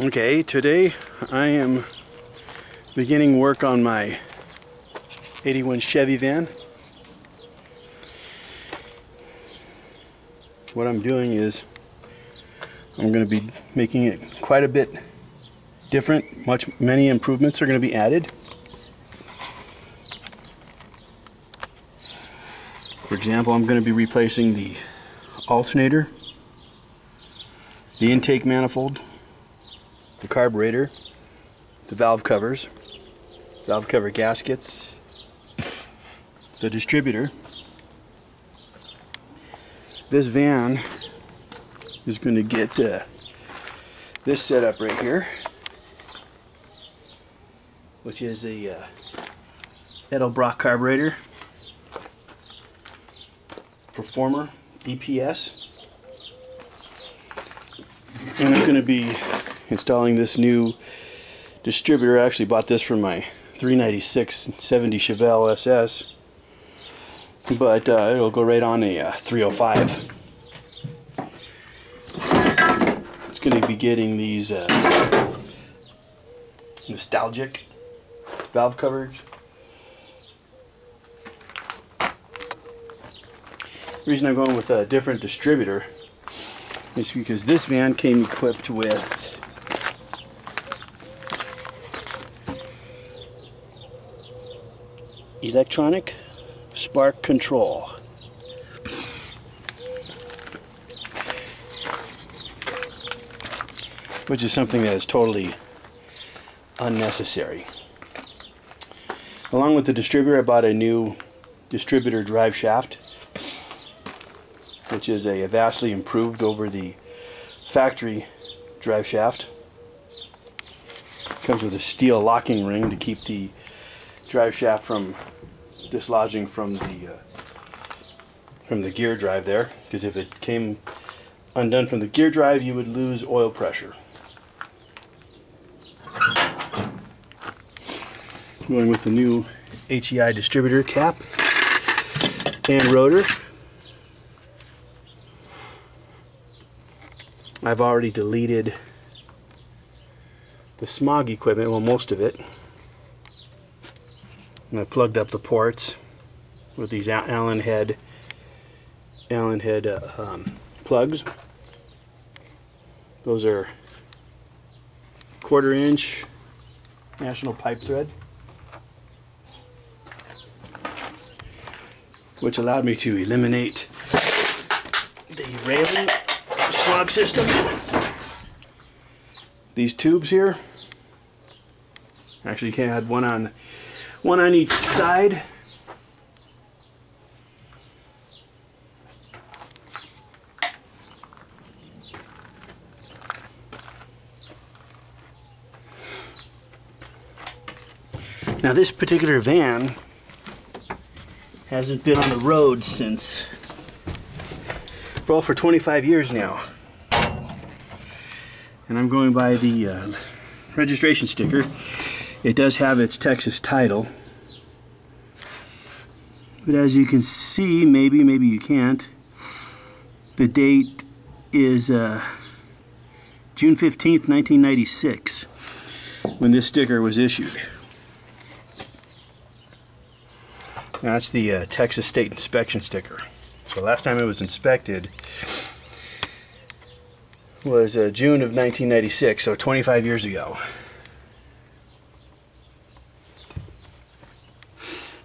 Okay, today I am beginning work on my 81 Chevy van. What I'm doing is I'm going to be making it quite a bit different. Many improvements are going to be added. For example, I'm going to be replacing the alternator, the intake manifold, the carburetor, the valve covers, valve cover gaskets, the distributor. This van is going to get this setup right here, which is a Edelbrock carburetor, Performer EPS, and I'm going to be installing this new distributor. I actually bought this for my 396 70 Chevelle SS, but it'll go right on a 305. It's going to be getting these nostalgic valve covers. The reason I'm going with a different distributor is because this van came equipped with electronic spark control. Which is something that is totally unnecessary. Along with the distributor, I bought a new distributor drive shaft, which is a vastly improved over the factory drive shaft. Comes with a steel locking ring to keep the drive shaft from dislodging from the gear drive there, because if it came undone from the gear drive, you would lose oil pressure. Going with the new HEI distributor cap and rotor. I've already deleted the smog equipment, well, most of it. And I plugged up the ports with these Allen head plugs. Those are 1/4 inch national pipe thread, which allowed me to eliminate the railing smog system. These tubes here, actually you can't have one on each side. Now this particular van hasn't been on the road since, well, for 25 years now. And I'm going by the registration sticker. It does have its Texas title, but as you can see, maybe you can't, the date is June 15th, 1996, when this sticker was issued. Now, that's the Texas State Inspection sticker. So last time it was inspected was June of 1996, so 25 years ago.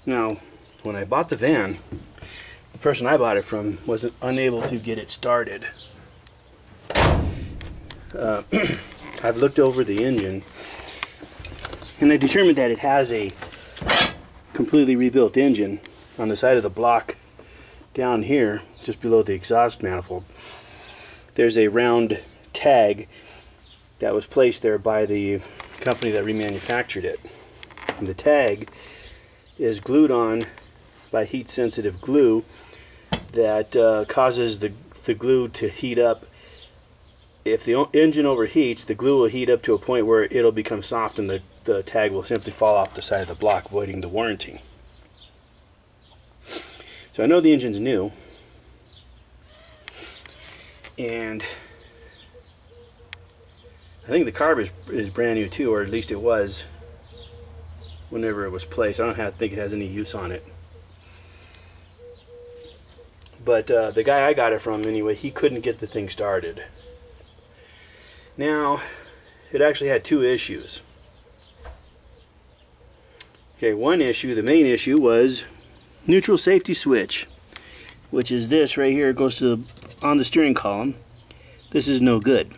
Now, when I bought the van, the person I bought it from was unable to get it started. I've looked over the engine, and I determined that it has a completely rebuilt engine. On the side of the block down here, just below the exhaust manifold, there's a round tag that was placed there by the company that remanufactured it. And the tag is glued on by heat sensitive glue that causes the glue to heat up. If the engine overheats, the glue will heat up to a point where it'll become soft, and the tag will simply fall off the side of the block, voiding the warranty. So I know the engine's new, and I think the carb is brand new too, or at least it was whenever it was placed. I don't think it has any use on it. But the guy I got it from anyway, he couldn't get the thing started. Now, it actually had two issues. Okay, one issue, the main issue, was neutral safety switch, which is this right here. It goes to on the steering column. This is no good.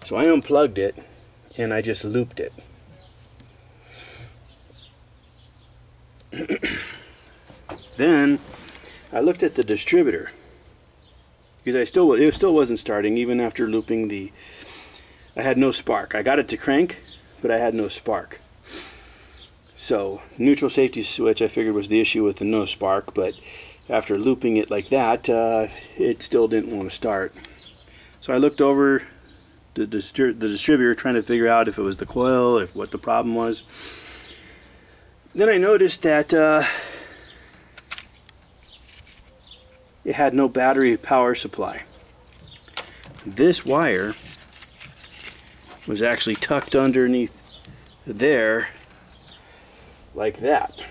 So I unplugged it and I just looped it. Then I looked at the distributor, because it still wasn't starting even after looping the. I had no spark. I got it to crank, but I had no spark. So neutral safety switch I figured was the issue with the no spark, but after looping it like that, it still didn't want to start. So I looked over the distributor trying to figure out if it was the coil, what the problem was. Then I noticed that it had no battery power supply. This wire was actually tucked underneath there like that.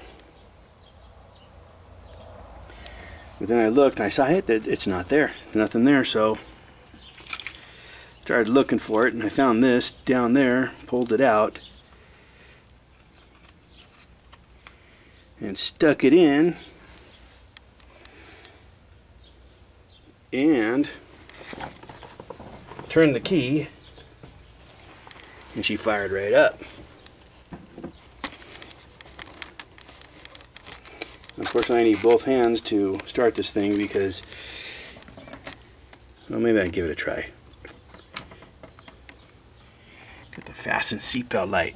But then I looked and I saw it's not there. Nothing there, so started looking for it and I found this down there, pulled it out and stuck it in and turned the key and she fired right up. Unfortunately, I need both hands to start this thing because, well, maybe I'll give it a try. Got the fasten seatbelt light.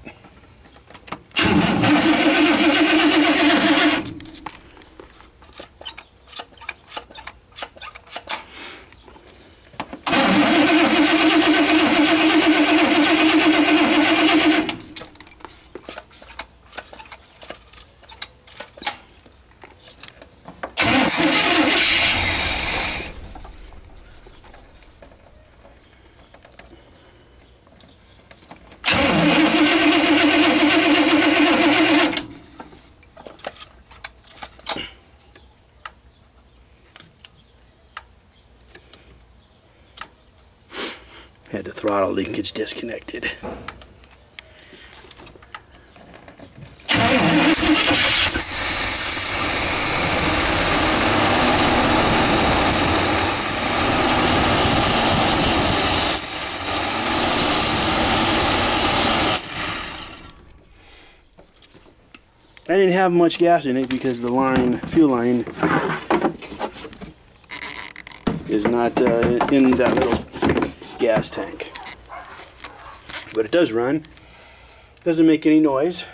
Had the throttle linkage disconnected. I didn't have much gas in it because the fuel line is not in that little gas tank. But it does run, doesn't make any noise,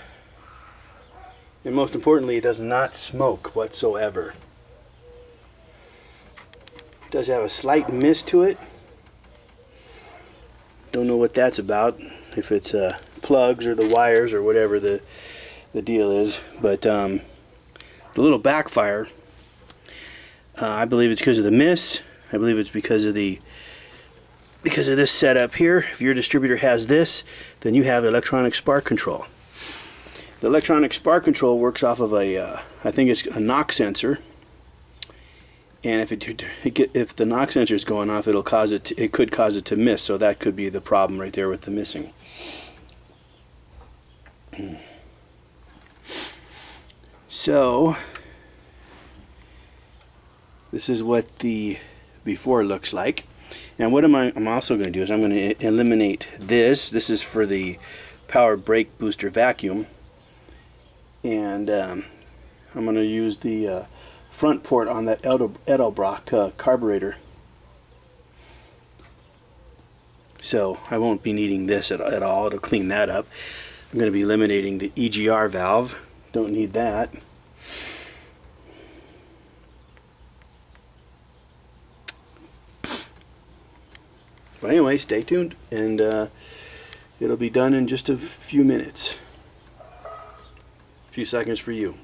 and most importantly, it does not smoke whatsoever. It does have a slight mist to it. Don't know what that's about, if it's plugs or the wires or whatever the deal is, but the little backfire, I believe it's because of the mist. I believe it's because of this setup here. If your distributor has this, then you have electronic spark control. The electronic spark control works off of a, I think it's a knock sensor, and if the knock sensor is going off, it could cause it to miss. So that could be the problem right there with the missing. So this is what the before looks like. Now what I'm also going to do is I'm going to eliminate this. This is for the power brake booster vacuum, and I'm going to use the front port on that Edelbrock carburetor. So I won't be needing this at all to clean that up. I'm going to be eliminating the EGR valve. Don't need that. But anyway, stay tuned, and it'll be done in just a few minutes. A few seconds for you.